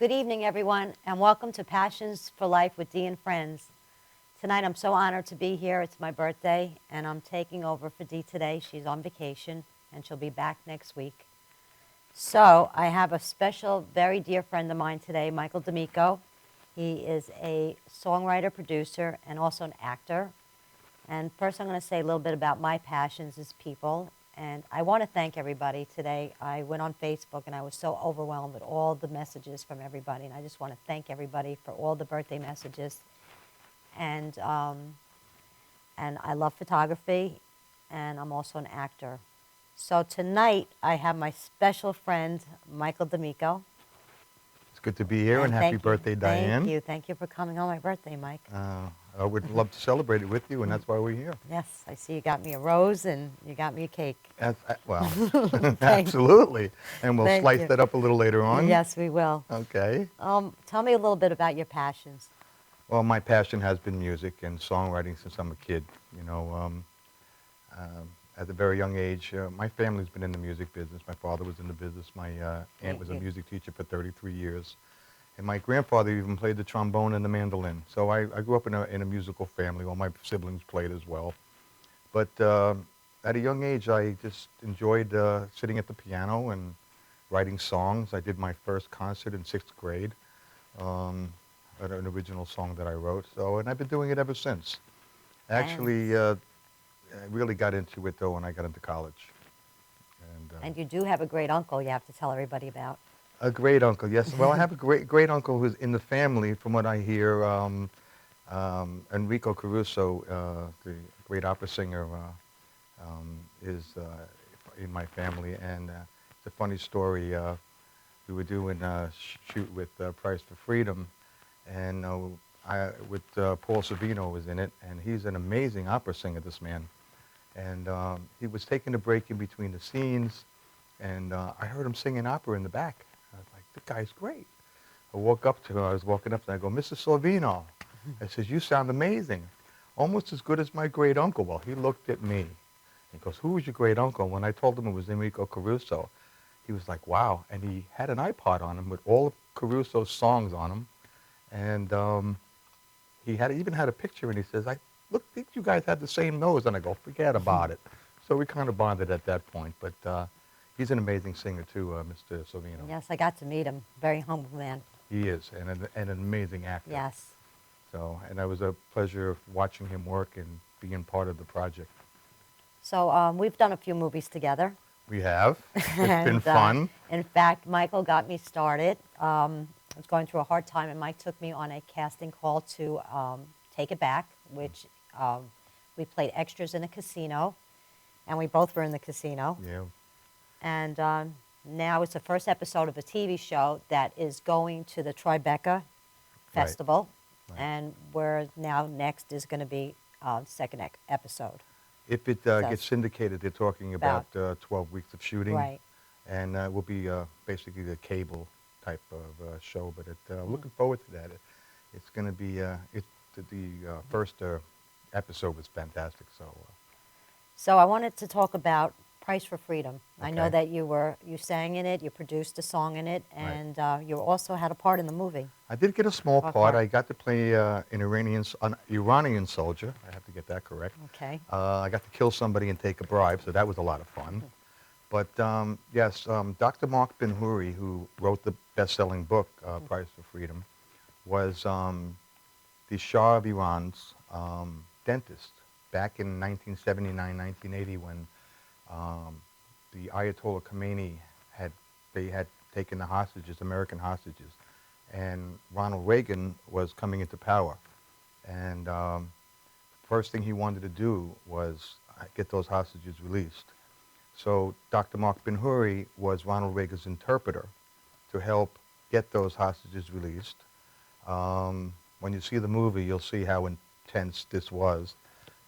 Good evening, everyone, and welcome to Passions for Life with Dee and Friends. Tonight, I'm so honored to be here. It's my birthday, and I'm taking over for Dee today. She's on vacation, and she'll be back next week. So I have a special, very dear friend of mine today, Michael D'Amico. He is a songwriter, producer, and also an actor. And first, I'm going to say a little bit about my passions as people. And I want to thank everybody today. I went on Facebook, and I was so overwhelmed with all the messages from everybody. And I just want to thank everybody for all the birthday messages. And I love photography, and I'm also an actor. So tonight, I have my special friend, Michael D'Amico. It's good to be here, and happy birthday, Diane. Thank you. Thank you for coming on my birthday, Mike. I would love to celebrate it with you, and that's why we're here. Yes, I see you got me a rose, and you got me a cake. Well, absolutely. And we'll slice you. that up a little later on. Yes, we will. Okay. Tell me a little bit about your passions. Well, my passion has been music and songwriting since I'm a kid. You know, at a very young age, my family's been in the music business. My father was in the business. My aunt was a music teacher for 33 years. And my grandfather even played the trombone and the mandolin. So I grew up in a musical family. All my siblings played as well. But at a young age, I just enjoyed sitting at the piano and writing songs. I did my first concert in 6th grade, an original song that I wrote. And I've been doing it ever since. Actually, I really got into it, though, when I got into college. And you do have a great uncle you have to tell everybody about. A great uncle, yes. Well, I have a great uncle who's in the family, from what I hear. Enrico Caruso, the great opera singer, is in my family. And it's a funny story. We were doing a shoot with Price for Freedom, and Paul Savino was in it, and he's an amazing opera singer, this man. And he was taking a break in between the scenes, and I heard him singing opera in the back. I was like, the guy's great. I was walking up, and I go, Mr. Salvino. I says, you sound amazing. Almost as good as my great uncle. Well, he looked at me. He goes, who was your great uncle? When I told him it was Enrico Caruso, he was like, wow. And he had an iPod on him with all of Caruso's songs on him. And he even had a picture, and he says, I think you guys had the same nose. And I go, forget about it. So we kind of bonded at that point. But he's an amazing singer, too, Mr. Savino. Yes, I got to meet him. Very humble man. He is, and an amazing actor. Yes. And it was a pleasure watching him work and being part of the project. So we've done a few movies together. We have. It's been fun. In fact, Michael got me started. I was going through a hard time, and Mike took me on a casting call to Take It Back, which we played extras in a casino, and we both were in the casino. Yeah. And now it's the first episode of a TV show that is going to the Tribeca Festival. Right. And where now next is going to be second episode. If it gets syndicated, they're talking about 12 weeks of shooting. Right. And it will be basically the cable type of show. But looking forward to that. It's going to be, the first episode was fantastic. So I wanted to talk about Price for Freedom. Okay. I know that you sang in it, you produced a song in it, and you also had a part in the movie. I did get a small part. I got to play an Iranian soldier. I have to get that correct. Okay. I got to kill somebody and take a bribe, so that was a lot of fun. But yes, Dr. Mark Ben-Huri, who wrote the best-selling book, Price for Freedom, was the Shah of Iran's dentist back in 1979, 1980, when the Ayatollah Khomeini had taken the hostages, American hostages, and Ronald Reagan was coming into power. And first thing he wanted to do was get those hostages released. So Dr. Mark Ben-Huri was Ronald Reagan's interpreter to help get those hostages released. When you see the movie, you'll see how intense this was.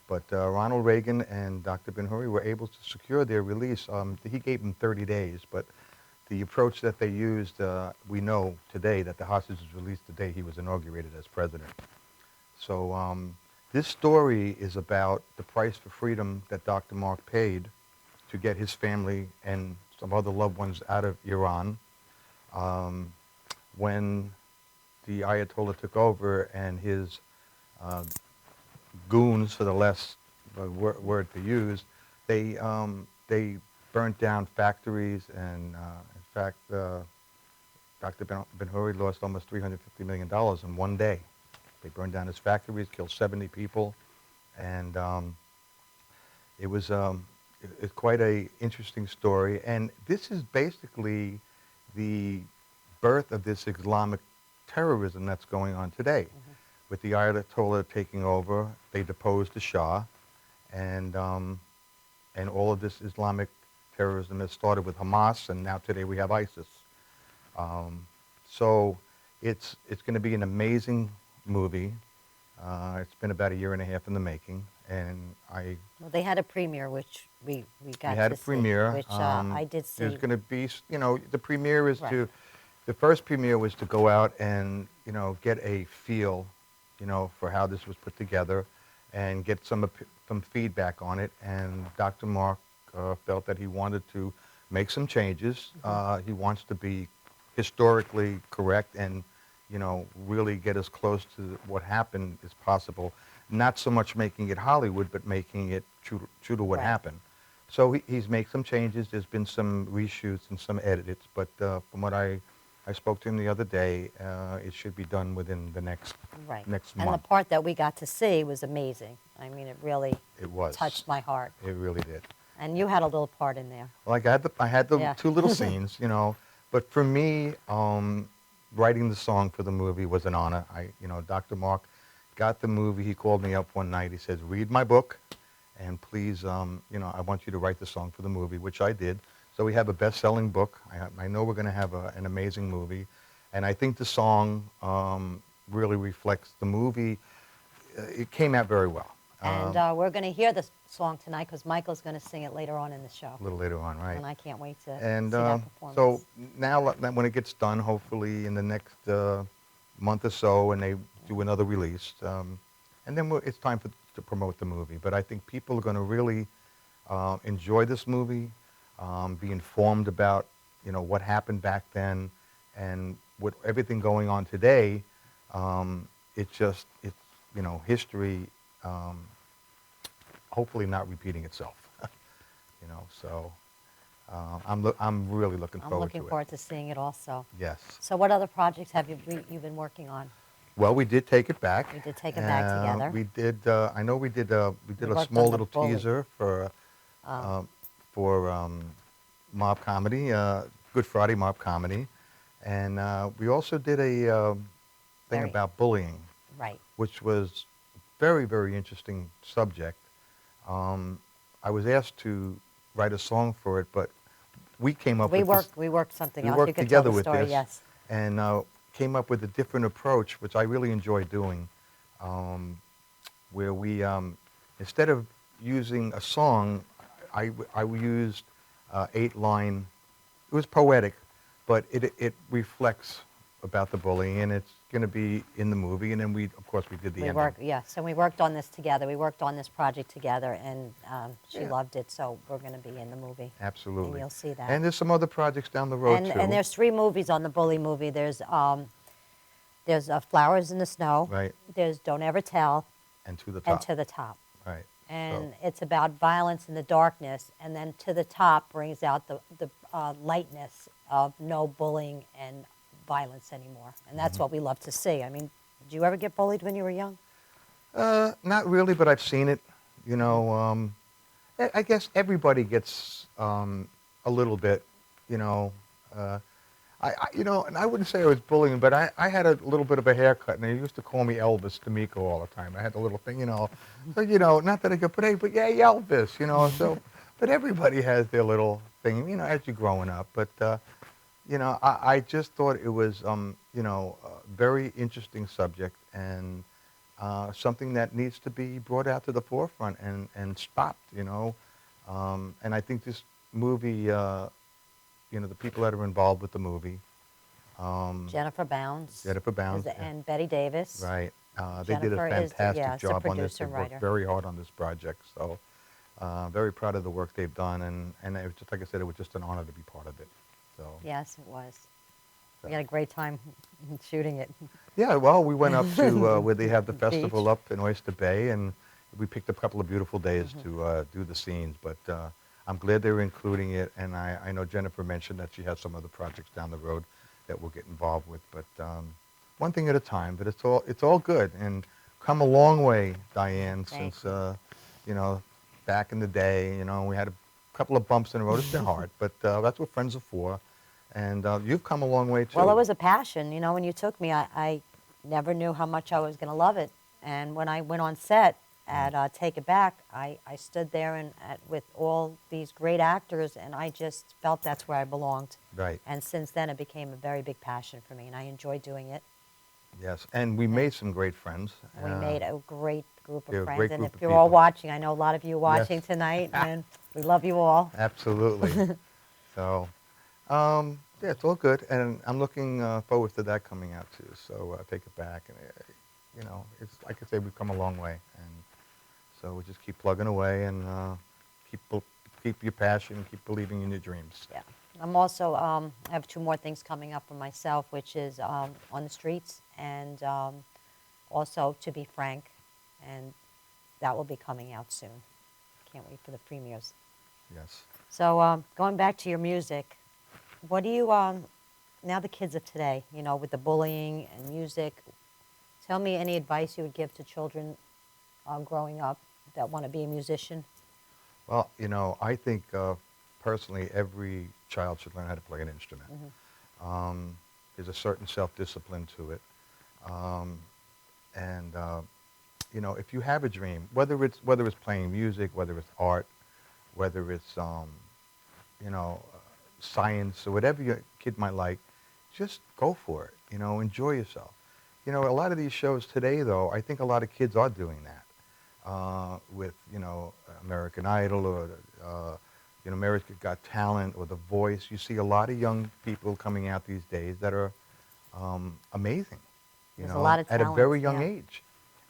But Ronald Reagan and Dr. Ben-Huri were able to secure their release. He gave them 30 days, but the approach that they used, we know today that the hostages was released the day he was inaugurated as president. So this story is about the price for freedom that Dr. Mark paid to get his family and some other loved ones out of Iran. when the Ayatollah took over and his goons, for the less word to use, they burnt down factories, and in fact, Dr. Ben-Huri lost almost $350 million in one day. They burned down his factories, killed 70 people, and it was it's quite a interesting story. And this is basically the birth of this Islamic terrorism that's going on today. With the Ayatollah taking over, they deposed the Shah, and all of this Islamic terrorism has started with Hamas, and now today we have ISIS. So it's going to be an amazing movie. It's been about 1.5 years in the making, and Well, they had a premiere, which we got we had to a premiere. see, which I did see. There's going to be, the premiere is Right. the first premiere was to go out and, get a feel, for how this was put together and get some feedback on it. And Dr. Mark felt that he wanted to make some changes. He wants to be historically correct and, really get as close to what happened as possible. Not so much making it Hollywood, but making it true to what Right. happened. So he's made some changes. There's been some reshoots and some edits, but from what I spoke to him the other day, it should be done within the next Right. next And month. the part that we got to see was amazing. I mean, it really It was. touched my heart. It really did. And you had a little part in there. Like I had the Yeah. two little scenes, but for me, writing the song for the movie was an honor. Dr. Mark got the movie. He called me up one night. He says, "Read my book, and please, I want you to write the song for the movie," which I did. So we have a best-selling book. I know we're going to have an amazing movie, and I think the song really reflects the movie. It came out very well. And we're going to hear the song tonight because Michael's going to sing it later on in the show. A little later on, right? And I can't wait to And see that performance. so now when it gets done, hopefully in the next month or so, and they do another release, and then it's time to promote the movie. But I think people are going to really enjoy this movie, be informed about what happened back then, and with everything going on today, it's history. Hopefully not repeating itself. So I'm really looking I'm forward looking to it. forward to seeing it also. Yes. So what other projects have you been working on? Well, we did take it back. We did take it back together. We did. I know we did. We did a worked small on the little Bully. teaser for Mob Comedy, Good Friday Mob Comedy, and we also did a thing Very- about bullying, Right. which was very, very interesting subject. I was asked to write a song for it, but we came up We with this. worked something We else. worked You could together tell the with story, this, yes. and came up with a different approach, which I really enjoy doing, where we, instead of using a song, I used 8-line. It was poetic, but it reflects about the bullying, and it's going to be in the movie. And then of course, we did the ending. So we worked on this together. We worked on this project together, and she Yeah. loved it. So we're going to be in the movie. Absolutely. And you'll see that. And there's some other projects down the road too. And there's 3 movies on the Bully movie. There's Flowers in the Snow. Right. There's Don't Ever Tell. And To the Top. And To the Top. Right. And it's about violence in the darkness, and then To the Top brings out the lightness of no bullying and violence anymore. And that's what we love to see. I mean, did you ever get bullied when you were young? Not really, but I've seen it. I guess everybody gets a little bit. And I wouldn't say I was bullying, but I had a little bit of a haircut, and they used to call me Elvis D'Amico all the time. I had the little thing, So not that I could, but yeah, Elvis, So, but everybody has their little thing, as you're growing up. But I just thought it was, a very interesting subject, and something that needs to be brought out to the forefront and stopped, And I think this movie, the people that are involved with the movie. Jennifer Bounds. Jennifer Bounds, And Betty Davis. right. They did a Jennifer is fantastic the job on this. producer They and worked writer. very hard on this project. So very proud of the work they've done. And it was just, like I said, it was just an honor to be part of it. So Yes, it was. We had a great time shooting it. Yeah, well, we went up to where they have the Beach. festival up in Oyster Bay, and we picked a couple of beautiful days to do the scenes. But I'm glad they were including it, and I know Jennifer mentioned that she has some other projects down the road that we'll get involved with. But one thing at a time. But it's all good, and come a long way, Diane, Thank since you. you know, back in the day. You know, we had a couple of bumps in the road. It's been hard, but that's what friends are for. And you've come a long way too. Well, it was a passion. You know, when you took me, I never knew how much I was going to love it. And when I went on set at Take It Back, I stood there with all these great actors, and I just felt that's where I belonged. Right. And since then, it became a very big passion for me, and I enjoy doing it. Yes, and we made some great friends. We made a great group they're a of friends, great and group if of you're all people. watching, I know a lot of you are watching Yes. tonight, and we love you all. Absolutely. So, yeah, it's all good, and I'm looking forward to that coming out too. So Take It Back, and you know, it's like I say, we've come a long way, and so we just keep plugging away and keep your passion, keep believing in your dreams. Yeah. I'm also, I have two more things coming up for myself, which is On the Streets and also To Be Frank, and that will be coming out soon. Can't wait for the premieres. Yes. So going back to your music, what do you, now the kids of today, you know, with the bullying and music, tell me any advice you would give to children growing up that want to be a musician? Well, you know, I think personally every child should learn how to play an instrument. There's a certain self-discipline to it. And you know, if you have a dream, whether it's playing music, whether it's art, whether it's you know, science or whatever your kid might like, just go for it. You know, enjoy yourself. You know, a lot of these shows today, though, I think a lot of kids are doing that with, you know, American Idol or you know, America Got Talent or The Voice. You see a lot of young people coming out these days that are amazing. You There's a know, lot of at a very talents, young yeah. age,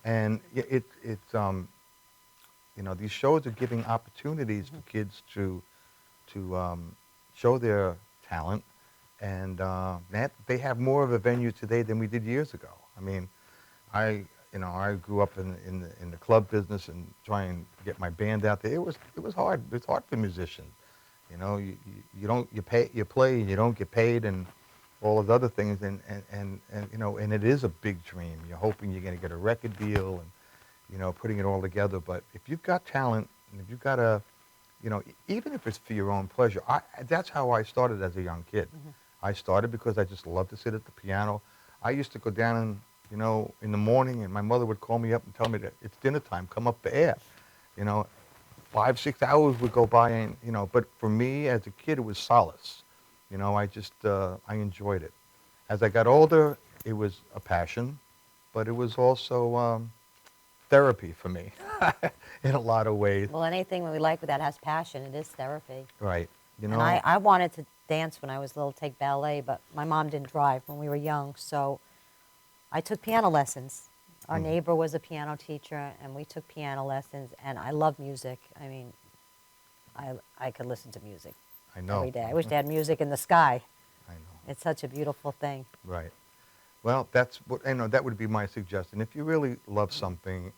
and it's you know, these shows are giving opportunities for kids to show their talent, and that they have more of a venue today than we did years ago. I mean, you know, I grew up in the club business and trying to get my band out there. It was hard. It's hard for musicians. You know, you play and you don't get paid and all those other things, and you know, and it is a big dream. You're hoping you're going to get a record deal and, you know, putting it all together. But if you've got talent and if you've got a, you know, even if it's for your own pleasure, that's how I started as a young kid. I started because I just loved to sit at the piano. I used to go down and, you know, in the morning, and my mother would call me up and tell me that it's dinner time, come up for air. You know, 5, 6 hours would go by, and, you know, but for me as a kid, it was solace. You know, I just, I enjoyed it. As I got older, it was a passion, but it was also therapy for me in a lot of ways. Well, anything we like that has passion, it is therapy. Right. You And know, I wanted to dance when I was little, take ballet, but my mom didn't drive when we were young, so I took piano lessons. Our neighbor was a piano teacher, and we took piano lessons, and I love music. I mean, I could listen to music I know. every day. I wish they had music in the sky. I know. It's such a beautiful thing. Right. Well, that's what, you know, that would be my suggestion. If you really love something,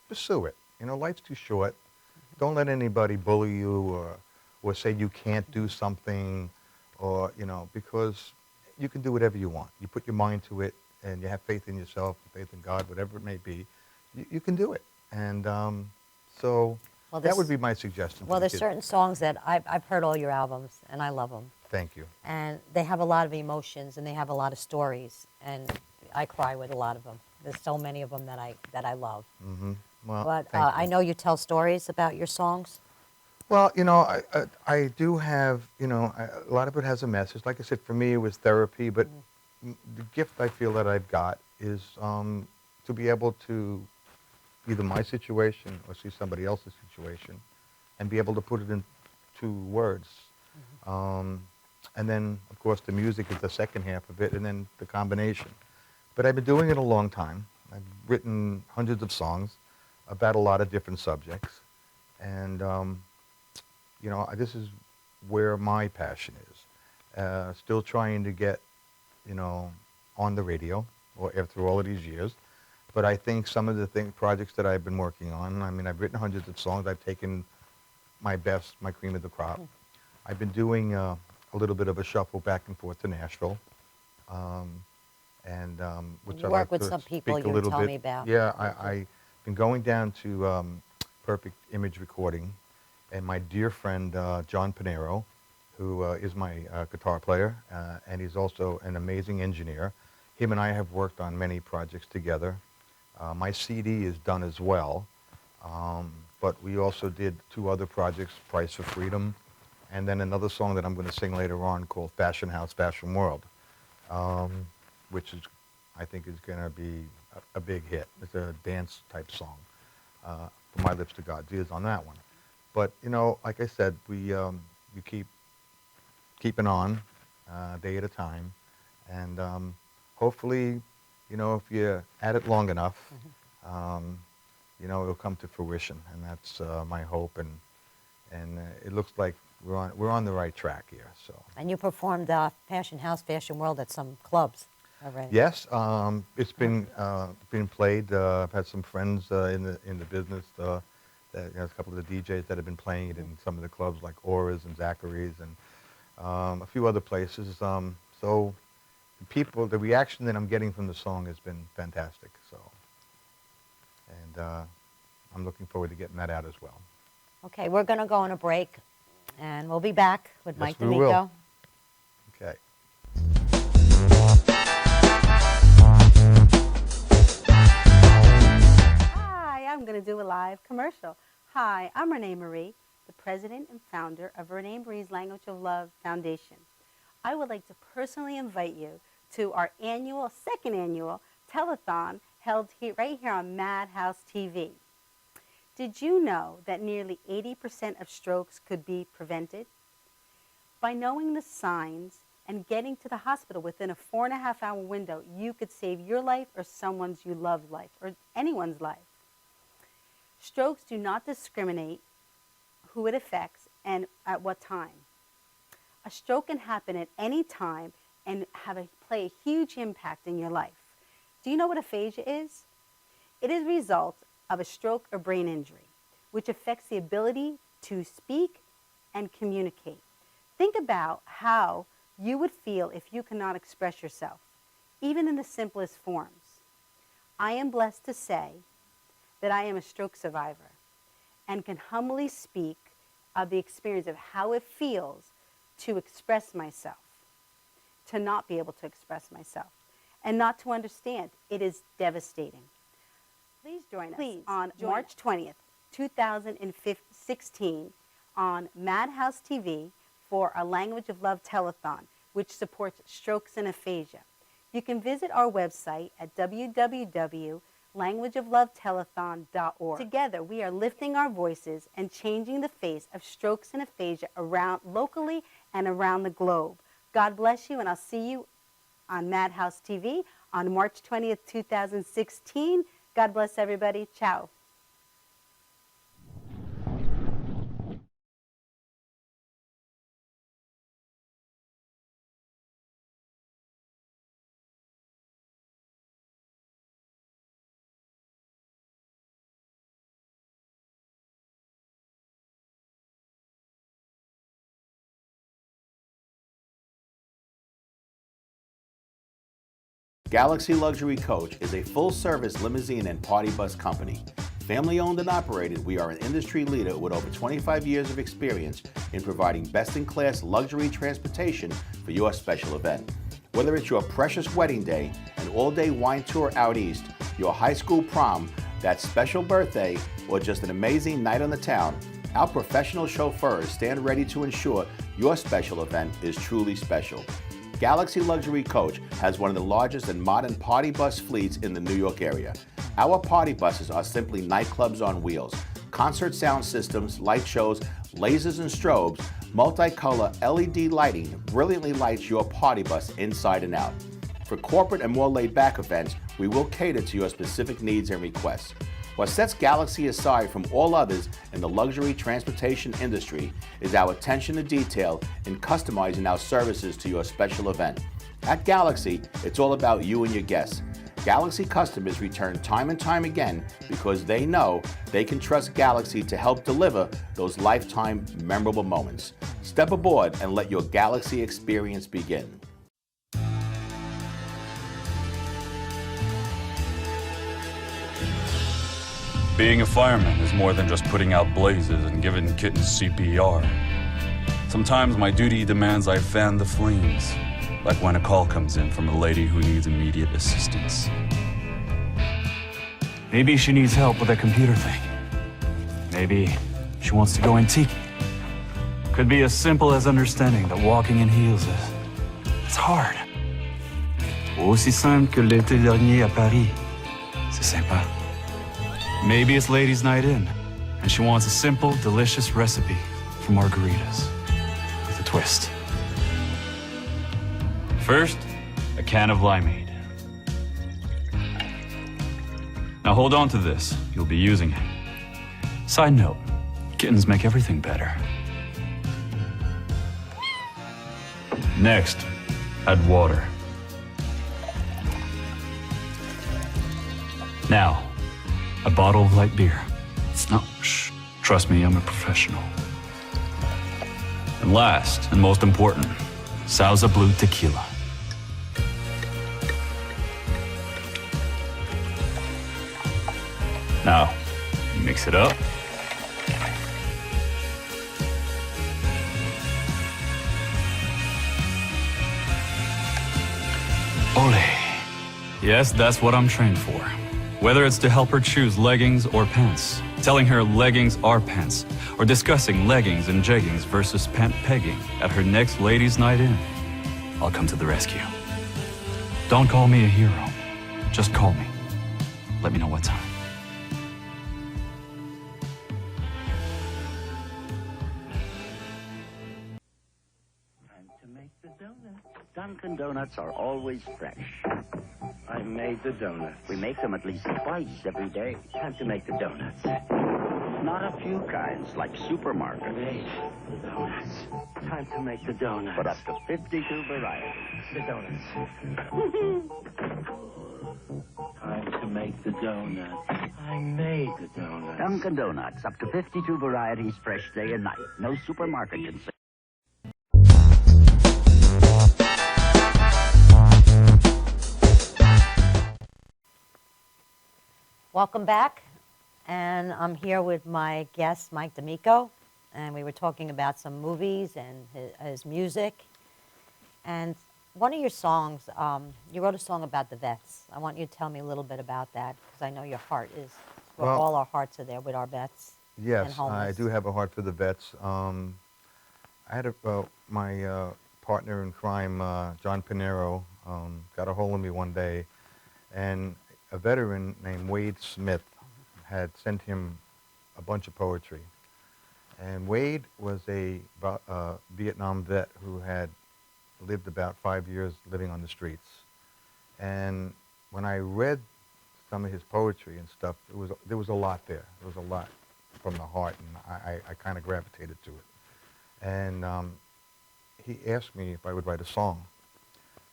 pursue it. You know, life's too short. Don't let anybody bully you or say you can't do something, or, you know, because you can do whatever you want. You put your mind to it and you have faith in yourself, faith in God, whatever it may be, you can do it. And so Well, that this- would be my suggestion. Well, to the there's kids. certain songs that I've heard all your albums, and I love them. Thank you. And they have a lot of emotions, and they have a lot of stories, and I cry with a lot of them. There's so many of them that I love. Well, But thank you. I know you tell stories about your songs. Well, you know, I do have, you know, a lot of it has a message. Like I said, for me, it was therapy, but the gift I feel that I've got is to be able to either my situation or see somebody else's situation and be able to put it into words. And then, of course, the music is the second half of it, and then the combination. But I've been doing it a long time. I've written hundreds of songs about a lot of different subjects. And, you know, this is where my passion is. Still trying to get you know, on the radio or after all of these years. But I think some of the projects that I've been working on, I mean, I've written hundreds of songs. I've taken my best, my cream of the crop. I've been doing a little bit of a shuffle back and forth to Nashville, which You I work like with to some people speak a you were little telling bit. me about. Yeah, I've been going down to Perfect Image Recording, and my dear friend John Pinero, who is my guitar player, and he's also an amazing engineer. Him and I have worked on many projects together. My CD is done as well, but we also did 2 other projects, Price for Freedom, and then another song that I'm going to sing later on called Fashion House, Fashion World, which is, I think is going to be a big hit. It's a dance type song, From My Lips to God's Ears on that one. But, you know, like I said, we keep keeping on day at a time, and hopefully, you know, if you're at it long enough, you know, it'll come to fruition, and that's my hope, and it looks like we're on the right track here. So. And you performed Fashion House, Fashion World at some clubs already. Yes, it's been played. I've had some friends in the business. That, you know, a couple of the DJs that have been playing it in some of the clubs like Aura's and Zachary's and a few other places. So the reaction that I'm getting from the song has been fantastic. So, and I'm looking forward to getting that out as well. Okay, we're going to go on a break, and we'll be back with Mike Yes, we will. D'Amico. Okay. Hi, I'm going to do a live commercial. Hi, I'm Renee Marie, the president and founder of Renee Marie's Language of Love Foundation. I would like to personally invite you to our second annual telethon held right here on Madhouse TV. Did you know that nearly 80% of strokes could be prevented? By knowing the signs and getting to the hospital within a 4.5-hour window, you could save your life or someone's you love life or anyone's life. Strokes do not discriminate who it affects and at what time. A stroke can happen at any time and play a huge impact in your life. Do you know what aphasia is? It is a result of a stroke or brain injury, which affects the ability to speak and communicate. Think about how you would feel if you cannot express yourself, even in the simplest forms. I am blessed to say that I am a stroke survivor and can humbly speak of the experience of how it feels to express myself, to not be able to express myself, and not to understand. It is devastating. Please join us on March 20th, 2016 on Madhouse TV for a Language of Love telethon, which supports strokes and aphasia. You can visit our website at www.languageoflovetelethon.org. Together, we are lifting our voices and changing the face of strokes and aphasia around locally and around the globe. God bless you, and I'll see you on Madhouse TV on March 20th, 2016. God bless everybody. Ciao. Galaxy Luxury Coach is a full-service limousine and party bus company. Family-owned and operated, we are an industry leader with over 25 years of experience in providing best-in-class luxury transportation for your special event. Whether it's your precious wedding day, an all-day wine tour out east, your high school prom, that special birthday, or just an amazing night on the town, our professional chauffeurs stand ready to ensure your special event is truly special. Galaxy Luxury Coach has one of the largest and modern party bus fleets in the New York area. Our party buses are simply nightclubs on wheels. Concert sound systems, light shows, lasers and strobes, multicolor LED lighting brilliantly lights your party bus inside and out. For corporate and more laid-back events, we will cater to your specific needs and requests. What sets Galaxy aside from all others in the luxury transportation industry is our attention to detail in customizing our services to your special event. At Galaxy, it's all about you and your guests. Galaxy customers return time and time again because they know they can trust Galaxy to help deliver those lifetime memorable moments. Step aboard and let your Galaxy experience begin. Being a fireman is more than just putting out blazes and giving kittens CPR. Sometimes my duty demands I fan the flames, like when a call comes in from a lady who needs immediate assistance. Maybe she needs help with a computer thing. Maybe she wants to go antique. Could be as simple as understanding that walking in heels it's hard. Aussi simple que l'été dernier à Paris. C'est sympa. Maybe it's ladies' night in, and she wants a simple, delicious recipe for margaritas with a twist. First, a can of limeade. Now hold on to this, you'll be using it. Side note, kittens make everything better. Next, add water. Now, a bottle of light beer. No, shh. Trust me, I'm a professional. And last, and most important, Sauza Blue Tequila. Now, mix it up. Ole. Yes, that's what I'm trained for. Whether it's to help her choose leggings or pants, telling her leggings are pants, or discussing leggings and jeggings versus pant pegging at her next ladies' night in, I'll come to the rescue. Don't call me a hero. Just call me. Let me know what time. Time to make the donuts. Dunkin' Donuts are always fresh. I made the donuts. We make them at least twice every day. Time to make the donuts. Not a few kinds, like supermarket. Made the donuts. Time to make the donuts. But up to 52 varieties. The donuts. Time to make the donuts. I made the donuts. Dunkin' Donuts, up to 52 varieties, fresh day and night. No supermarket can say. Welcome back, and I'm here with my guest, Mike D'Amico, and we were talking about some movies and his music. And one of your songs, you wrote a song about the vets. I want you to tell me a little bit about that, because I know your heart is, Well, all our hearts are there with our vets. And Yes, I homeless. do have a heart for the vets. I had my partner in crime, John Pinero, got a hold of me one day, and a veteran named Wade Smith had sent him a bunch of poetry. And Wade was a Vietnam vet who had lived about 5 years living on the streets. And when I read some of his poetry and stuff, there was a lot there. There was a lot from the heart, and I kind of gravitated to it. And he asked me if I would write a song.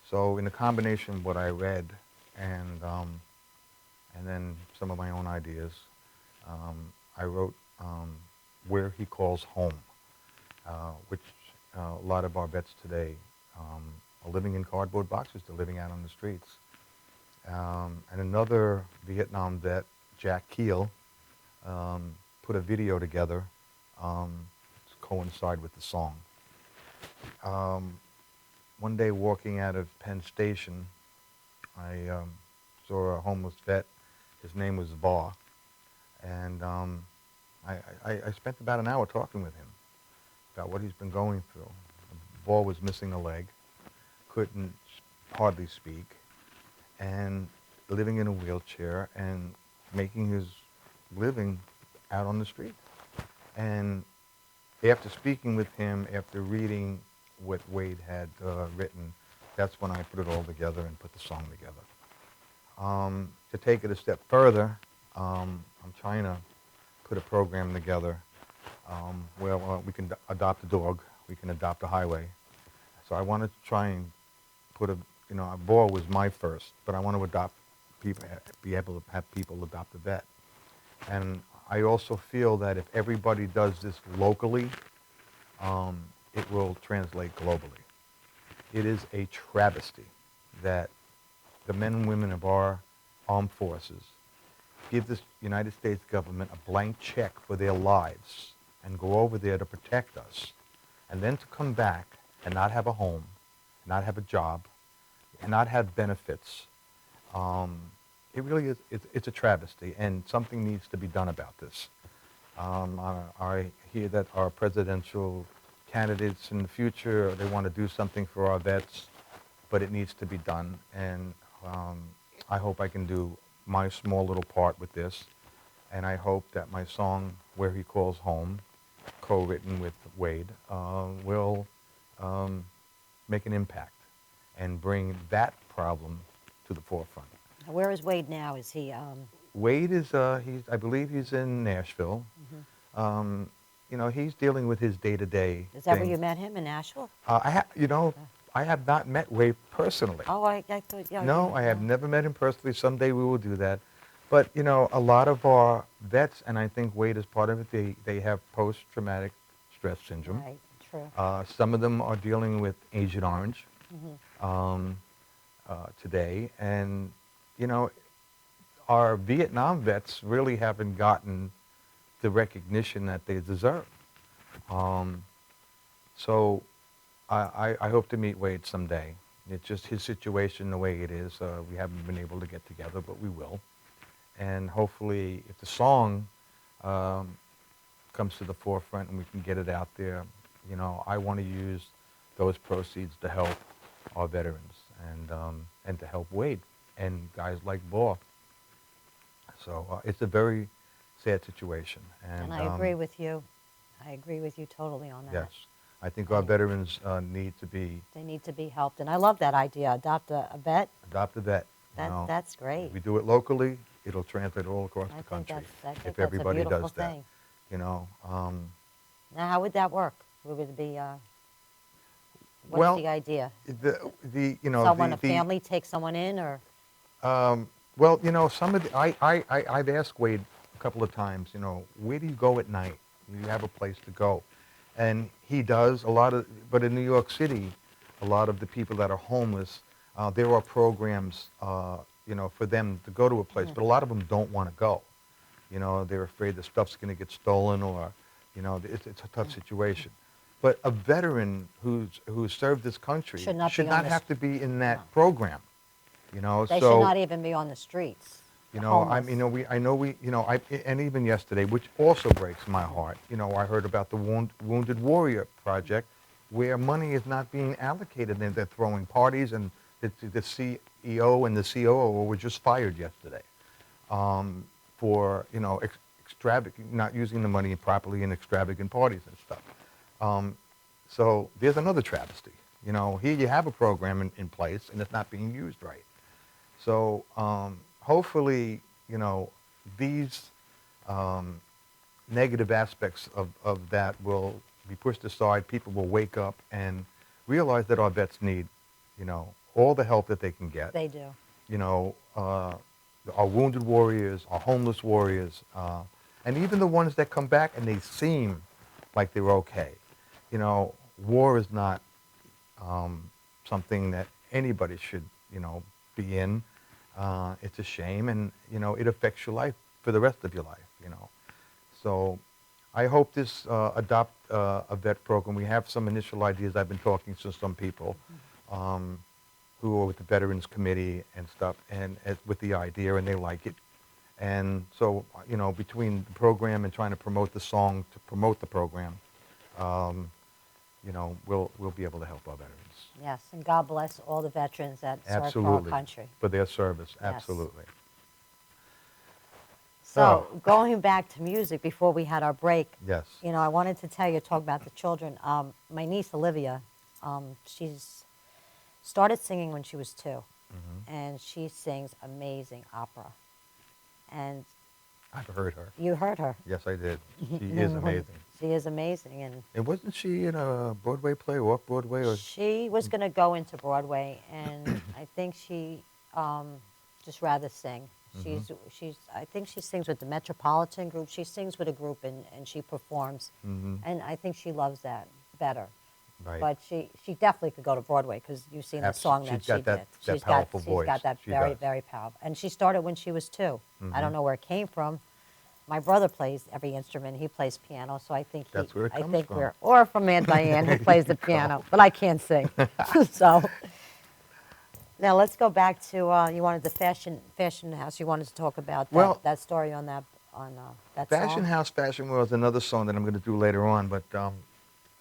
So in a combination of what I read and then some of my own ideas, I wrote Where He Calls Home, which a lot of our vets today are living in cardboard boxes. They're living out on the streets. And another Vietnam vet, Jack Keel, put a video together to coincide with the song. One day walking out of Penn Station, I saw a homeless vet. His name was Vaugh, and I spent about an hour talking with him about what he's been going through. Vaugh was missing a leg, couldn't hardly speak, and living in a wheelchair and making his living out on the street. And after speaking with him, after reading what Wade had written, that's when I put it all together and put the song together. To take it a step further, I'm trying to put a program together where we can adopt a dog, we can adopt a highway. So I want to try and put a boar was my first, but I want to adopt people, be able to have people adopt a vet. And I also feel that if everybody does this locally, it will translate globally. It is a travesty that the men and women of our armed forces give the United States government a blank check for their lives and go over there to protect us, and then to come back and not have a home, not have a job, and not have benefits. It really is, it's a travesty, and something needs to be done about this. I hear that our presidential candidates in the future, they want to do something for our vets, but it needs to be done, and I hope I can do my small little part with this, and I hope that my song, Where He Calls Home, co-written with Wade, will make an impact and bring that problem to the forefront. Where is Wade now? Is he? Wade is, I believe he's in Nashville. He's dealing with his day-to-day Is that where things. you met him in Nashville? I have not met Wade personally. Oh, I thought. Yeah, No, yeah, I have yeah. never met him personally. Someday we will do that. But, a lot of our vets, and I think Wade is part of it, they have post-traumatic stress syndrome. Right. True. Some of them are dealing with Agent Orange today. And, our Vietnam vets really haven't gotten the recognition that they deserve. So I hope to meet Wade someday. It's just his situation the way it is. We haven't been able to get together, but we will. And hopefully, if the song comes to the forefront and we can get it out there, I want to use those proceeds to help our veterans and to help Wade and guys like Bohr. So it's a very sad situation. And I agree with you. I agree with you totally on that. Yes. I think our veterans need to be They need to be helped, and I love that idea. Adopt a vet. adopt a vet. That's great. If we do it locally, it'll translate all across I the think country. I think if that's everybody a beautiful does that, thing. Now, how would that work? Would it be? What's Well, the idea? a A family takes someone in, or some of I've asked Wade a couple of times, where do you go at night? Do you have a place to go? And he does but in New York City, a lot of the people that are homeless, there are programs, for them to go to a place, but a lot of them don't want to go. They're afraid the stuff's going to get stolen, or, it's a tough situation. But a veteran who's served this country Should not be on have to be in that program. they so should not even be on the streets. And even yesterday, which also breaks my heart, I heard about the Wounded Warrior Project, where money is not being allocated, and they're throwing parties, and the CEO and the COO were just fired yesterday for, not using the money properly in extravagant parties and stuff. So there's another travesty. Here you have a program in place, and it's not being used right. So hopefully, these negative aspects of that will be pushed aside. People will wake up and realize that our vets need, all the help that they can get. They do. Our wounded warriors, our homeless warriors, and even the ones that come back and they seem like they're okay. War is not something that anybody should, be in. It's a shame, and it affects your life for the rest of your life. So I hope this adopt a vet program. We have some initial ideas. I've been talking to some people who are with the Veterans Committee and stuff, and with the idea, and they like it. And so between the program and trying to promote the song to promote the program, we'll be able to help our veterans. Yes, and God bless all the veterans that serve for our Absolutely. country. For their service, Yes. absolutely. So going back to music before we had our break, Yes. I wanted to tell you, talk about the children. My niece Olivia, she's started singing when she was 2, and she sings amazing opera. And I've heard her. You heard her. Yes, I did. She is amazing. She is amazing, and And wasn't she in a Broadway play or off Broadway? Or she was going to go into Broadway, and I think she just rather sing. She's. I think she sings with the Metropolitan Group. She sings with a group, and she performs, and I think she loves that better. right? But she definitely could go to Broadway because you've seen the Abs- song she's that got she that- did. that She's powerful got, voice. She's got that She very, does. very powerful. And she started when she was 2. I don't know where it came from. My brother plays every instrument. He plays piano, so I think That's where it I comes think from. we're or from Aunt Diane who plays the piano, but I can't sing. So now let's go back to you wanted the fashion house. You wanted to talk about that, Well- that story on that that Fashion song. House, Fashion World is another song that I'm going to do later on. But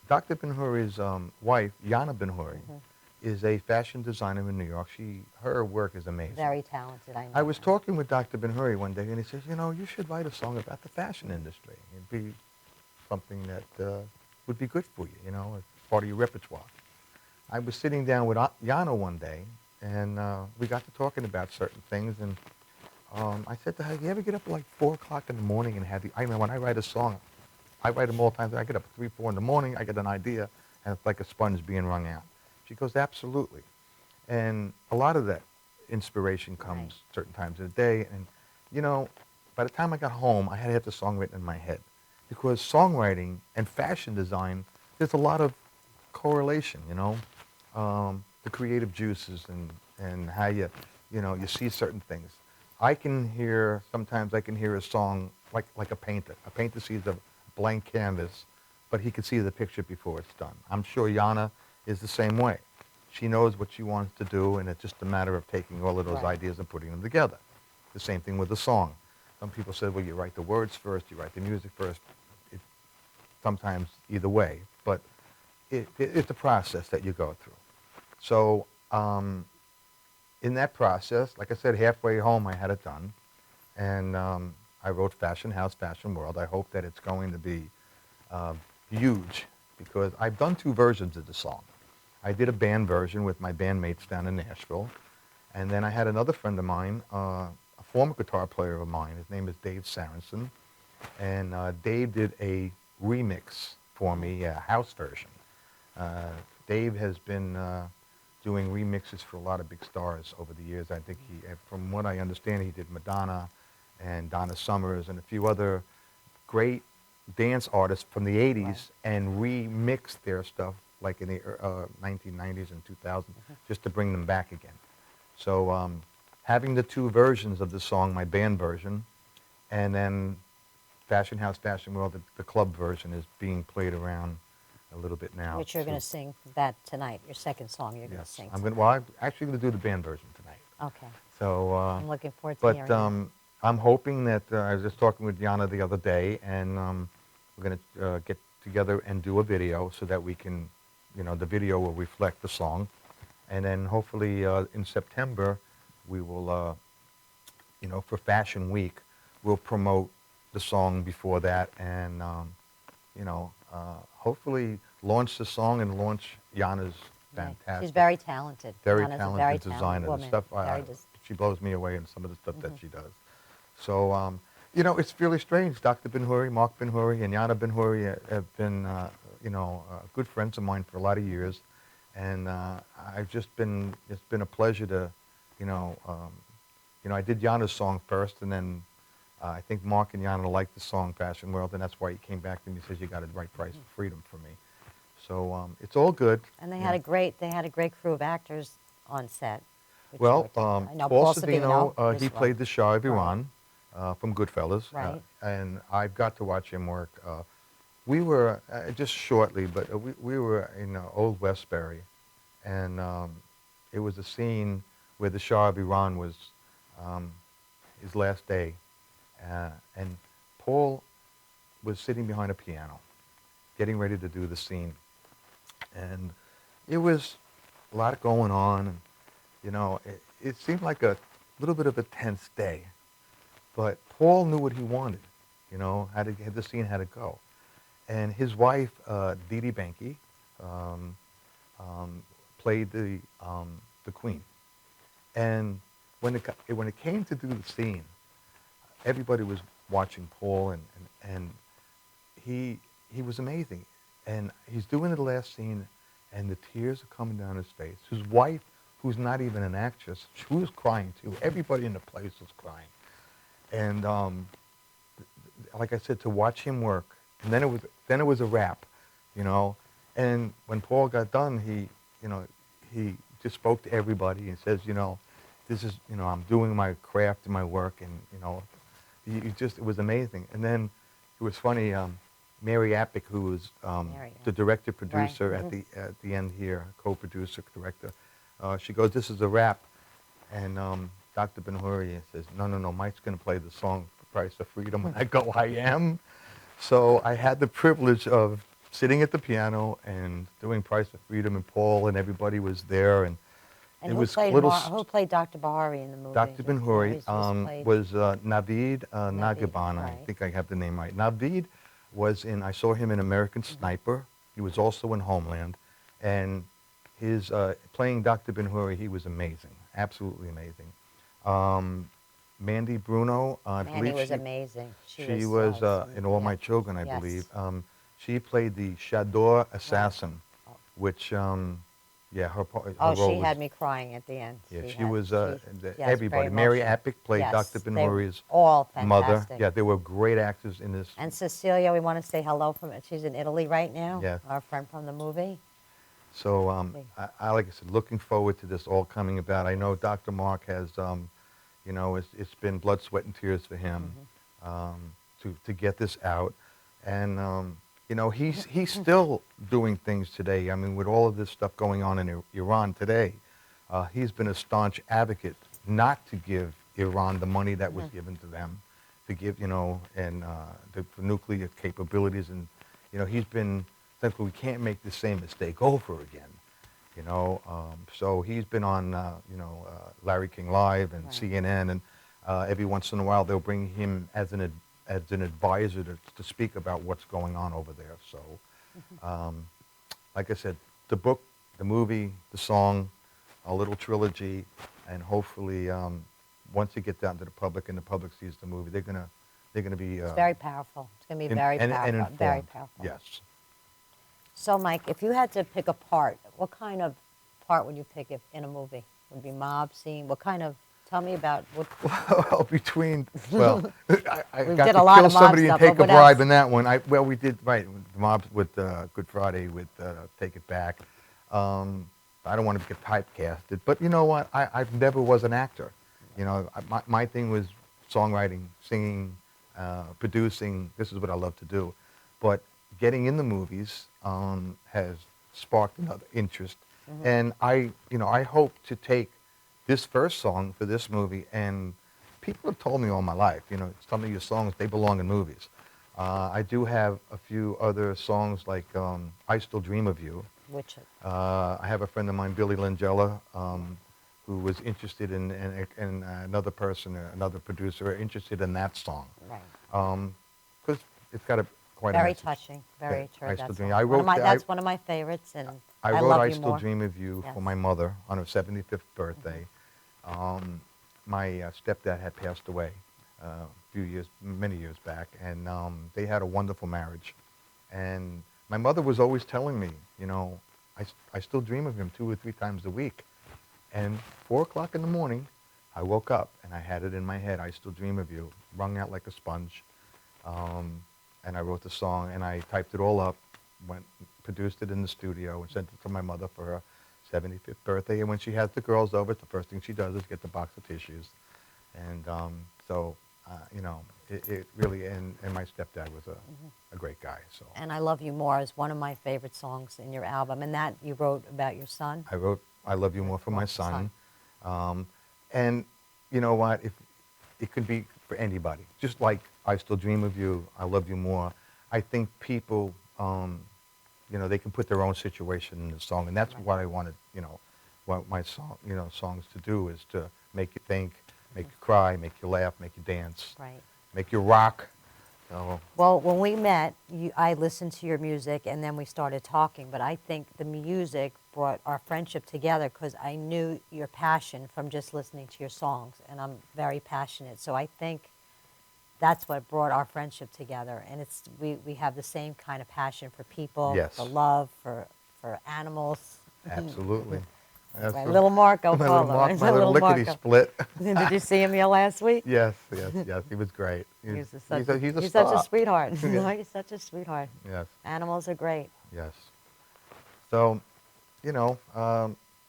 Dr. Ben-Huri's wife, Yana Ben-Huri, is a fashion designer in New York. Her work is amazing. Very talented. I know. I was that. talking with Dr. Ben-Huri one day, and he says, you should write a song about the fashion industry. It'd be something that would be good for you, as part of your repertoire. I was sitting down with Yana one day, and we got to talking about certain things, and I said to her, you ever get up at like 4 o'clock in the morning and I know when I write a song, I write them all the time. I get up at 3, 4 in the morning, I get an idea, and it's like a sponge being wrung out. She goes, absolutely. And a lot of that inspiration comes certain times of the day. And, by the time I got home, I had to have the song written in my head. Because songwriting and fashion design, there's a lot of correlation, the creative juices and how you see certain things. Sometimes I can hear a song like a painter. A painter sees a blank canvas, but he can see the picture before it's done. I'm sure Yana is the same way. She knows what she wants to do, and it's just a matter of taking all of those Right. ideas and putting them together. The same thing with the song. Some people say, well, you write the words first, you write the music first. Sometimes either way, but it's a process that you go through. So in that process, like I said, halfway home I had it done, and I wrote Fashion House, Fashion World. I hope that it's going to be huge, because I've done 2 versions of the song. I did a band version with my bandmates down in Nashville, and then I had another friend of mine, a former guitar player of mine. His name is Dave Sarenson, and Dave did a remix for me, a house version. Dave has been doing remixes for a lot of big stars over the years. I think from what I understand, he did Madonna and Donna Summers and a few other great dance artists from the 80s and remixed their stuff like in the 1990s and 2000s just to bring them back again. So having the 2 versions of the song, my band version, and then Fashion House, Fashion World, the club version is being played around a little bit now. Which you're going to sing that tonight. Your second song you're going to Yes, sing. I'm actually going to do the band version tonight. Okay. So, I'm looking forward to but hearing it. I'm hoping that I was just talking with Yana the other day, and we're going to get together and do a video so that we can, the video will reflect the song, and then hopefully in September we will, for Fashion Week, we'll promote the song before that, and hopefully launch the song and launch Yana's Right. fantastic. She's very talented. Very Yana's a talented very designer. talented The woman. stuff Very she blows me away in some of the stuff that she does. So it's really strange. Dr. Ben-Huri, Mark Ben-Huri, and Yana Ben-Huri have been good friends of mine for a lot of years, and it's been a pleasure to I did Yana's song first, and then I think Mark and Yana liked the song Fashion World, and that's why he came back to me and says, you got to write Price of Freedom for me. So it's all good. And they you had know. a great crew of actors on set. which Well, you were- I know Paul Savino, was he one. played the Shah of Right. Iran from Goodfellas. Right. And I've got to watch him work. We were, just shortly, but we were in Old Westbury, and it was a scene where the Shah of Iran was his last day. And Paul was sitting behind a piano, getting ready to do the scene. And it was a lot going on, and it seemed like a little bit of a tense day. But Paul knew what he wanted, how the scene had to go. And his wife, Dee Dee Benke, played the Queen. And when it came to do the scene, everybody was watching Paul, and he was amazing. And he's doing the last scene, and the tears are coming down his face. His wife, who's not even an actress, she was crying too. Everybody in the place was crying. And like I said, to watch him work, and then it was a wrap, you know. And when Paul got done, he just spoke to everybody and says, you know, this is, you know, I'm doing my craft and my work, and you know, it was amazing. And then it was funny. Mary Appick, who was the director producer Right. at the end here, co-producer director, she goes, "This is a wrap," and Dr. Ben-Huri says, "No, Mike's going to play the song "Price of Freedom," and I go, "I am." So I had the privilege of sitting at the piano and doing "Price of Freedom," and Paul and everybody was there, and And it who was played, little. who played Dr. Bahari in the movie? Dr. Ben-Huri He's played- was Navid Nagabana. I right. think I have the name right. Navid was I saw him in American Sniper. He was also in Homeland. And his playing Dr. Ben-Huri, he was amazing, absolutely amazing. Mandy Bruno, I Mandy believe was amazing. she was in All My Children, I Yes. believe. She played the Shador assassin, Oh. which, yeah, her Oh, role she was, had me crying at the end. yeah, she had- was yes, everybody. very Mary emotional. Appick played Yes, Dr. they were Ben-Huri's all mother. fantastic. Yeah, they were great actors in this. And Cecilia, we want to say hello from it. She's in Italy right now. Yeah. Our friend from the movie. So Okay. I like I said, looking forward to this all coming about. I know Dr. Mark has, you know, it's been blood, sweat, and tears for him to get this out, and you know, he's still doing things today. I mean, with all of this stuff going on in Iran today, he's been a staunch advocate not to give Iran the money that was given to them, to give, you know, and the nuclear capabilities, and you know, he's been saying we can't make the same mistake over again, you know. So he's been on, you know, Larry King Live and Right. CNN, and every once in a while they'll bring him as an advisor to speak about what's going on over there. So, like I said, the book, the movie, the song, a little trilogy, and hopefully once it gets out to the public and the public sees the movie, they're gonna be It's very powerful. It's going to be very powerful. informed. Very powerful. Yes. So, Mike, if you had to pick a part, what kind of part would you pick if in a movie? Would it be mob scene? What kind of? Tell me about what. Well, I We got did to a lot kill of mob somebody and stuff, take but a what bribe else? in that one. We did, right, the mobs with Good Friday with Take It Back. I don't want to get typecasted, but you know what? I never was an actor. You know, my thing was songwriting, singing, producing. This is what I love to do. But getting in the movies has sparked another interest. And I hope to take this first song for this movie, and people have told me all my life, you know, some of your songs, they belong in movies. I do have a few other songs like I Still Dream of You. Which? I have a friend of mine, Billy Langella, who was interested in another person, another producer, interested in that song. Right. Because it's got quite a Very message. touching. Very Yeah, true. I Still That's Dream. one. I One of wrote my, the- that's one of my favorites, and I wrote love I you Still more. Dream of You Yes. for my mother on her 75th birthday. My stepdad had passed away many years back, and they had a wonderful marriage. And my mother was always telling me, you know, I still dream of him 2 or 3 times a week. And 4 o'clock in the morning, I woke up and I had it in my head, I Still Dream of You, wrung out like a sponge. And I wrote the song, and I typed it all up, produced it in the studio, and sent it to my mother for her 75th birthday. And when she has the girls over, the first thing she does is get the box of tissues. And so, you know, it really, and my stepdad was a great guy. So And I Love You More is one of my favorite songs in your album, and that you wrote about your son. I wrote I Love You More for my son. And you know what? If it could be for anybody, just like I Still Dream of You, I Love You More. I think people, you know, they can put their own situation in the song, and that's what I wanted, you know, what my songs to do is to make you think, make you cry, make you laugh, make you dance, Right. make you rock. So Well, when we met, I listened to your music, and then we started talking. But I think the music brought our friendship together because I knew your passion from just listening to your songs, and I'm very passionate. So I think that's what brought our friendship together. And we have the same kind of passion for people, Yes. the love for animals. Absolutely. That's My a- little Marco my little Polo. Mark, It's my a little lickety Marco. split. Did you see him here last week? Yes, yes, yes. He was great. He's He's such a star. sweetheart. Yeah. He's such a sweetheart. Yes, Animals are great. yes. So, you know,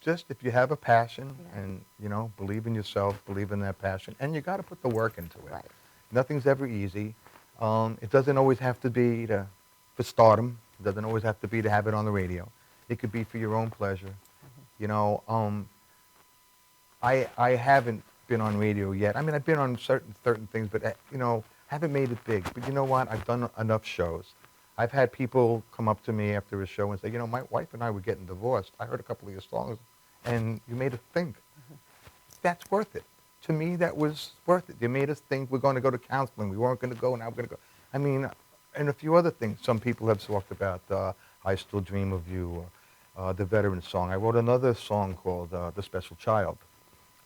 just if you have a passion Yeah. and, you know, believe in yourself, believe in that passion, and you got to put the work into it. Right. Nothing's ever easy. It doesn't always have to be for stardom. It doesn't always have to be to have it on the radio. It could be for your own pleasure. You know, I haven't been on radio yet. I mean, I've been on certain things, but you know, haven't made it big. But you know what? I've done enough shows. I've had people come up to me after a show and say, you know, my wife and I were getting divorced. I heard a couple of your songs, and you made us think. That's worth it. To me, that was worth it. You made us think we're going to go to counseling. We weren't going to go, now we're going to go. I mean, and a few other things. Some people have talked about I Still Dream of You, the Veteran Song. I wrote another song called The Special Child.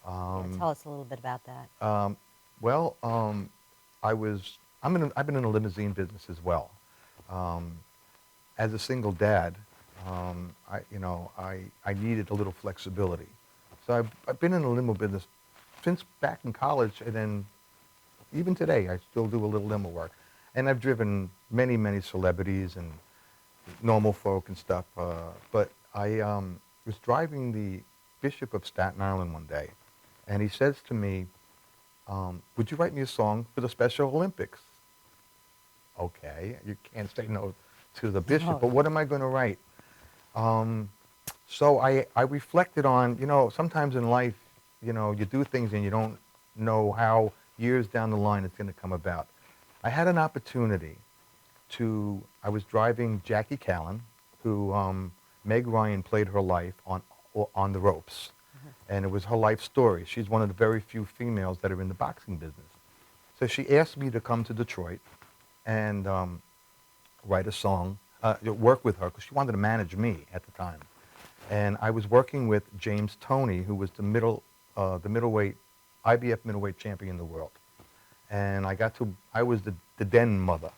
Yeah, tell us a little bit about that. I've been in the limousine business as well. As a single dad, I needed a little flexibility. So I've been in the limo business since back in college, and then even today I still do a little limo work. And I've driven many, many celebrities and normal folk and stuff. But I was driving the Bishop of Staten Island one day, and he says to me, would you write me a song for the Special Olympics? Okay, you can't say no to the bishop, No. but what am I going to write? So I reflected on, you know, sometimes in life, you know, you do things and you don't know how years down the line it's going to come about. I had an opportunity I was driving Jackie Callan, who Meg Ryan played her life on The Ropes. And it was her life story. She's one of the very few females that are in the boxing business. So she asked me to come to Detroit and write a song, work with her, because she wanted to manage me at the time. And I was working with James Toney, who was the middleweight, IBF middleweight champion in the world. And I was the den mother.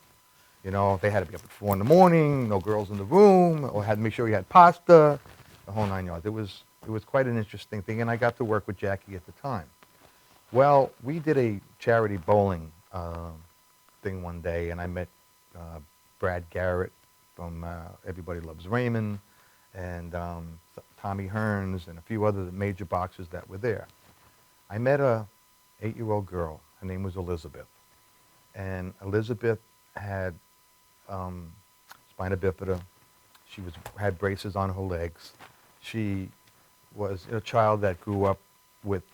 You know, they had to be up at 4 in the morning, no girls in the room, or had to make sure you had pasta, the whole 9 yards. It was quite an interesting thing, and I got to work with Jackie at the time. Well, we did a charity bowling thing one day, and I met Brad Garrett from Everybody Loves Raymond, and Tommy Hearns, and a few other major boxers that were there. I met a 8-year-old girl. Her name was Elizabeth. And Elizabeth had spina bifida. She had braces on her legs. She was a child that grew up with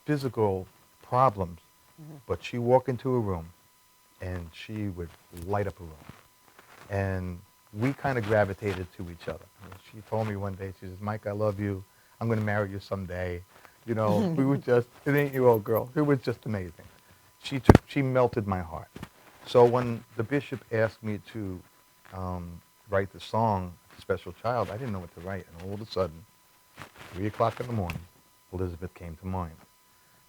physical problems, but she walked into a room and she would light up a room. And we kind of gravitated to each other. She told me one day, she says, Mike, I love you. I'm going to marry you someday. You know, we were just an 8-year-old girl. It was just amazing. She melted my heart. So when the bishop asked me to write the song, Special Child, I didn't know what to write. And all of a sudden, 3 o'clock in the morning, Elizabeth came to mind.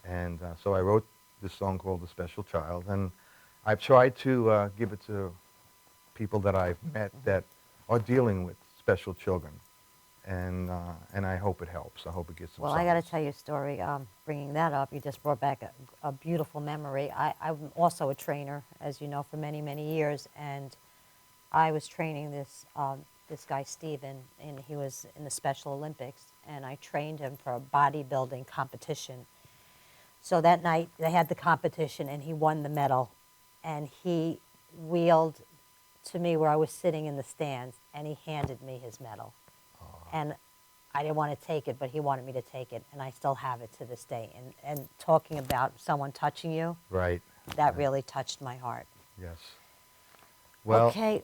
And so I wrote this song called The Special Child. And I've tried to give it to people that I've met that are dealing with special children. And I hope it helps. I hope it gets some Well, I got to solace. tell you a story. Bringing that up, you just brought back a beautiful memory. I'm also a trainer, as you know, for many, many years, and I was training this guy, Steven, and he was in the Special Olympics, and I trained him for a bodybuilding competition. So that night, they had the competition, and he won the medal, and he wheeled to me where I was sitting in the stands, and he handed me his medal. And I didn't want to take it, but he wanted me to take it, and I still have it to this day. And talking about someone touching you, Right. that really touched my heart. Yes. Well, Okay,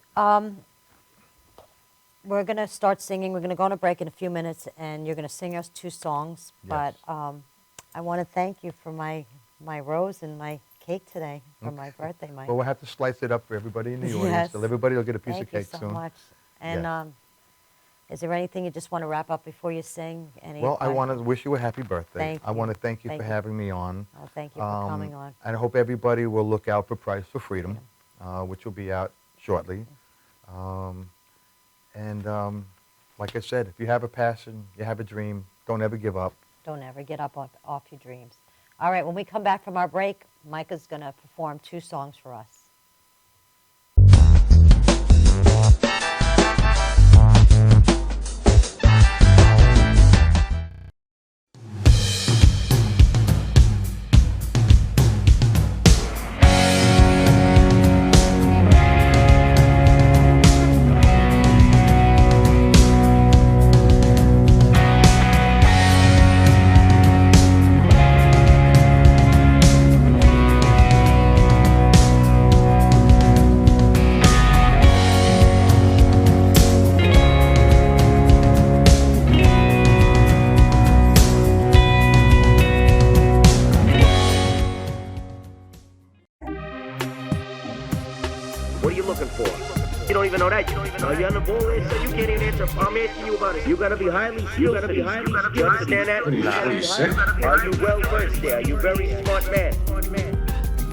we're going to start singing. We're going to go on a break in a few minutes, and you're going to sing us 2 songs. Yes. But I want to thank you for my rose and my cake today for my birthday, Mike. well, we'll have to slice it up for everybody in the audience. Yes. So everybody will get a piece Thank of cake you so soon. much. And Yes. Is there anything you just want to wrap up before you sing? Well, I want to wish you a happy birthday. Thank I you. want to thank you Thank for you. having me on. Oh, thank you for coming on. And I hope everybody will look out for Price for Freedom, which will be out shortly. Like I said, if you have a passion, you have a dream, don't ever give up. Don't ever get up off your dreams. All right, when we come back from our break, Micah's going to perform 2 songs for us. What are you looking for? You don't even know that. You on the ball list, so you can't even answer. I'm asking you about it. You gotta be highly skilled. You understand that? Are you well versed there? Are you very smart man?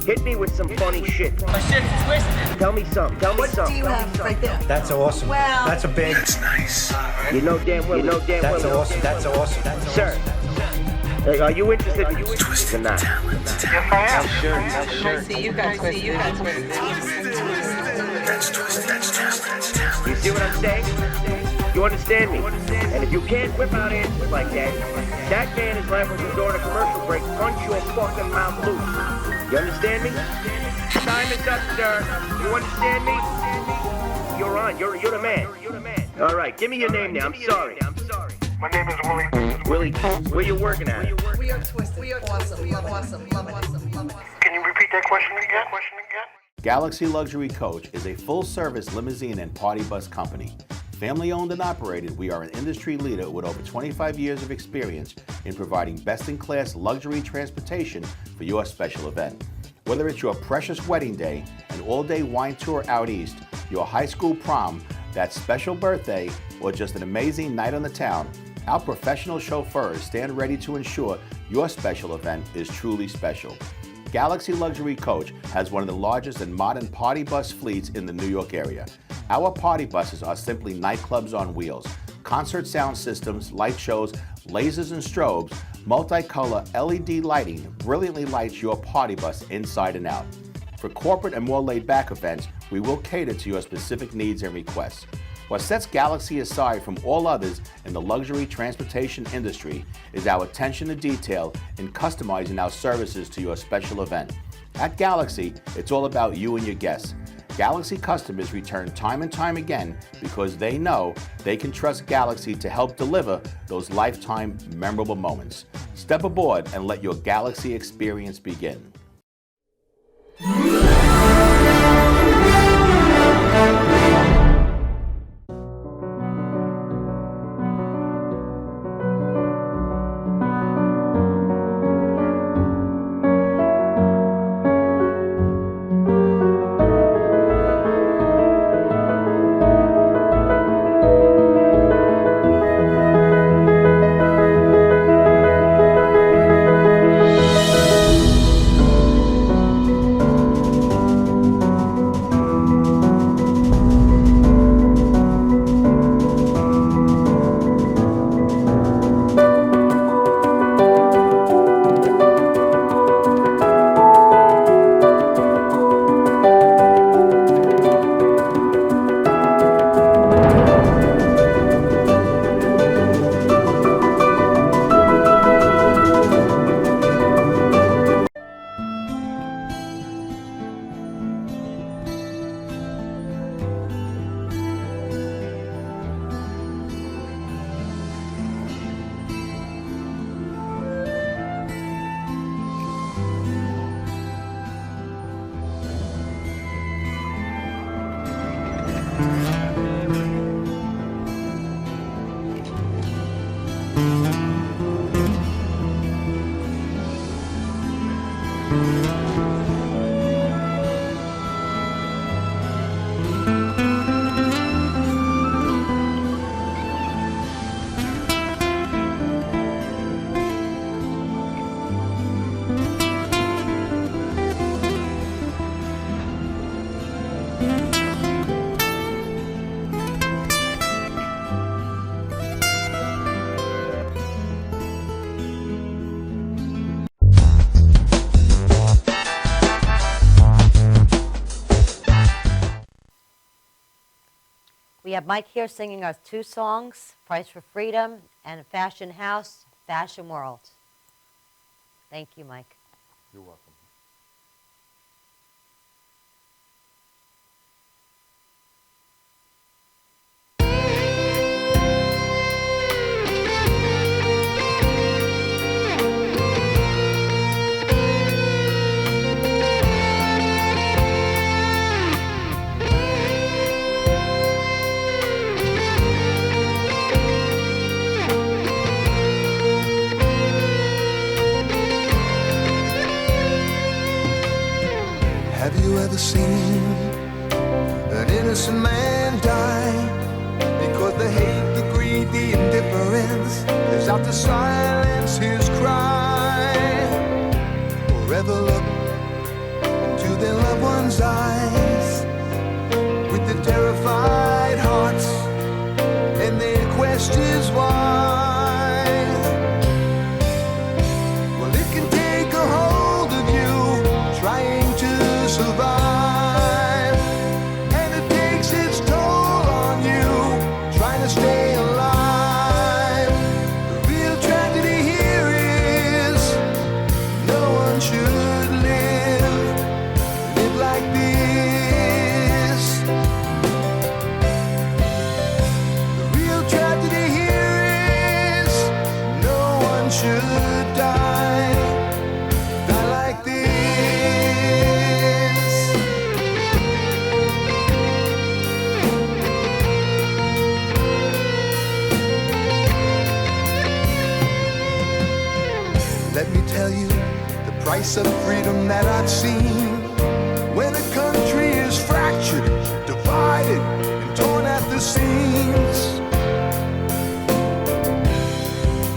Hit me with some funny shit. My shit's twisted. Tell me something. What do you have right there? That's awesome. Well, That's a big. That's nice. You know damn well. That's awesome. That's awesome. That's Sir, are you interested in twisted or not? Yes, I am. Sure. See you guys. You see what I'm saying? You understand me? And if you can't whip out answers like that, that man is liable to during a commercial break punch your fucking mouth loose. You understand me? Time is up, sir. You understand me? You're on. You're the man. All right, give me your name now. I'm sorry. My name is Willie. Willie, where you working at? We are twisted. We are awesome. Love it. Can you repeat that question again? Galaxy Luxury Coach is a full-service limousine and party bus company. Family-owned and operated, we are an industry leader with over 25 years of experience in providing best-in-class luxury transportation for your special event. Whether it's your precious wedding day, an all-day wine tour out east, your high school prom, that special birthday, or just an amazing night on the town, our professional chauffeurs stand ready to ensure your special event is truly special. Galaxy Luxury Coach has one of the largest and modern party bus fleets in the New York area. Our party buses are simply nightclubs on wheels. Concert sound systems, light shows, lasers and strobes, multicolor LED lighting brilliantly lights your party bus inside and out. For corporate and more laid-back events, we will cater to your specific needs and requests. What sets Galaxy aside from all others in the luxury transportation industry is our attention to detail in customizing our services to your special event. At Galaxy, it's all about you and your guests. Galaxy customers return time and time again because they know they can trust Galaxy to help deliver those lifetime memorable moments. Step aboard and let your Galaxy experience begin. We have Mike here singing us two songs, Price for Freedom and Fashion House, Fashion World. Thank you, Mike. You're welcome. Have you ever seen an innocent man die? Because the hate, the greed, the indifference is out to silence his cry. Or ever look into their loved one's eyes with the terrified hearts and their questions why? Well, it can take a hold of you trying to survive, and it takes its toll on you trying to stay alive. The real tragedy here is no one should live like this. The real tragedy here is no one should die like this. Let me tell you the price of freedom that I've seen when a country is fractured, divided, and torn at the seams.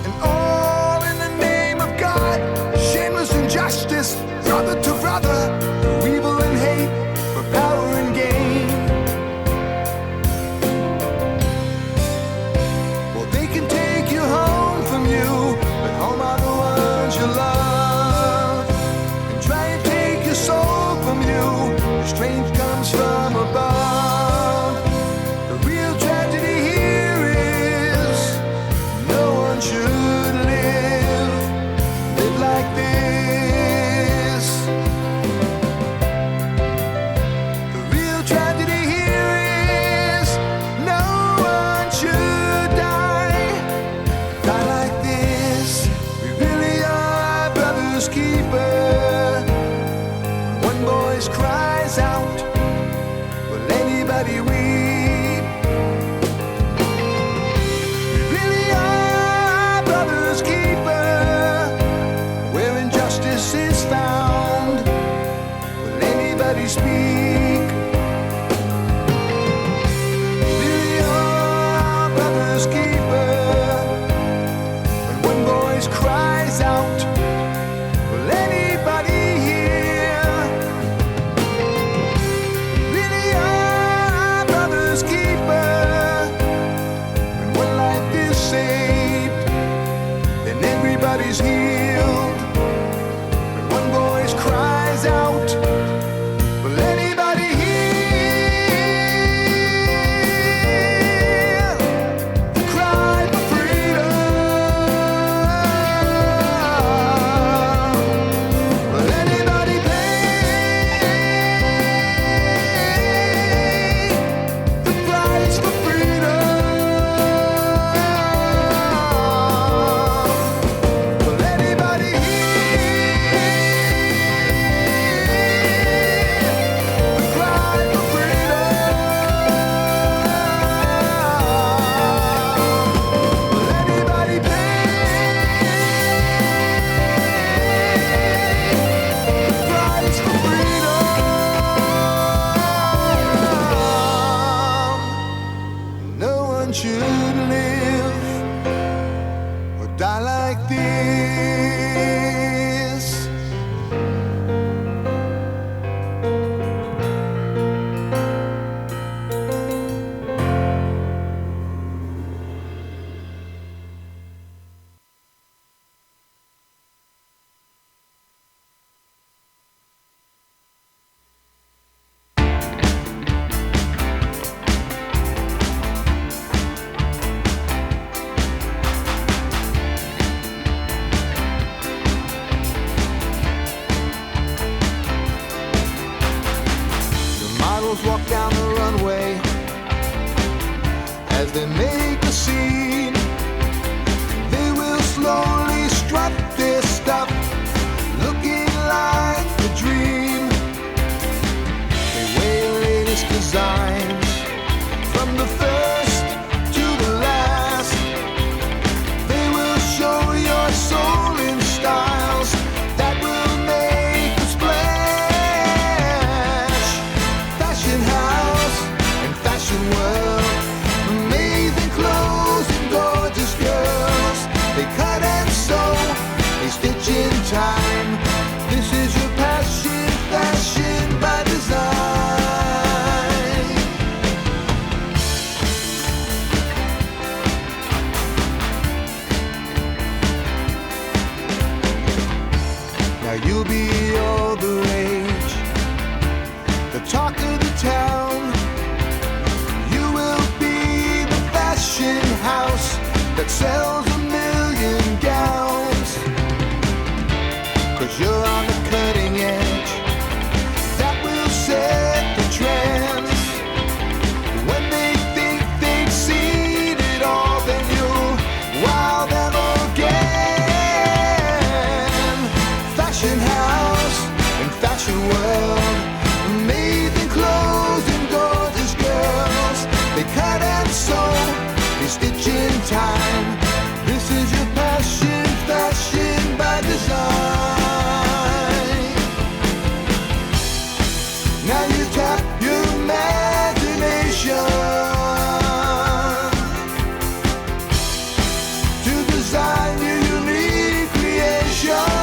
And all in the name of God, shameless injustice, brother to brother, through evil and hate, for power and gain. Well, they can take you home from you, but home are the ones you love, and try and take your soul from you. Strength comes from above. The real tragedy here is no one should live like this. The real tragedy here is no one should die like this. We really are brother's keeper. One voice cries out, will anybody weep? We really are brother's keeper. Where injustice is found, will anybody speak? We really are brother's keeper. When one voice cries out, will anybody hear? Really are brother's keeper. When one life is saved, then everybody's healed. When one voice cries out, will anybody hear the cry for freedom? Will anybody pay the price for freedom? Will anybody hear walk down the runway as they make a scene. They will slowly strut their stuff, looking like a dream. They wear latest designs from the first to the last. They will show your soul in styles that will make a splash. Fashion house and fashion world, amazing clothes and gorgeous girls. They cut and sew, they stitch in time. This is your passion, fashion by design. Now you'll be all the rage, the talk of the town. You will be the fashion house that sells a million gowns. 'Cause you're on the cutting edge that will set the trends. When they think they've seen it all, then you'll wow them again. Fashion house and fashion world, amazing clothes and gorgeous girls. They cut and sew, they stitch in time. This is your passion, fashion by design. Now you tap your imagination to design your unique creation.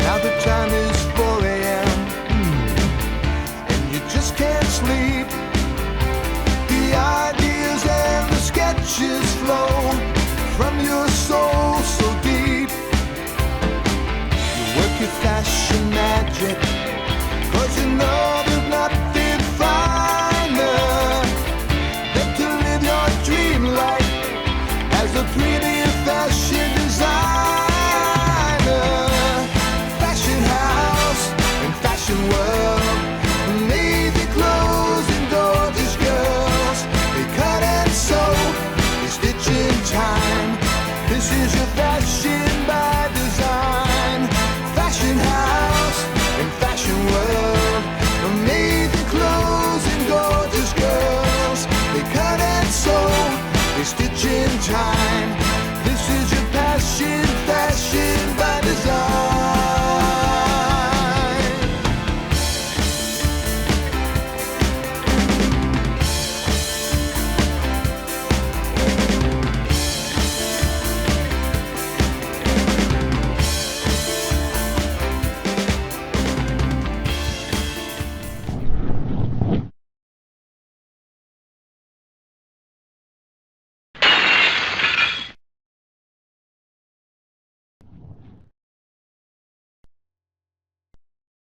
Now the time is 4 a.m. and you just can't sleep. The ideas and the sketches flow from your soul so deep. You work your fashion magic, 'cause you know there's nothing finer than to live your dream life as a pretty fashion designer. Fashion house and fashion world, amazing clothes and gorgeous girls. They cut and sew, they stitch in time. This is your fashion by design. Fashion house and fashion world, amazing clothes and gorgeous girls. They cut and sew, they stitch in time.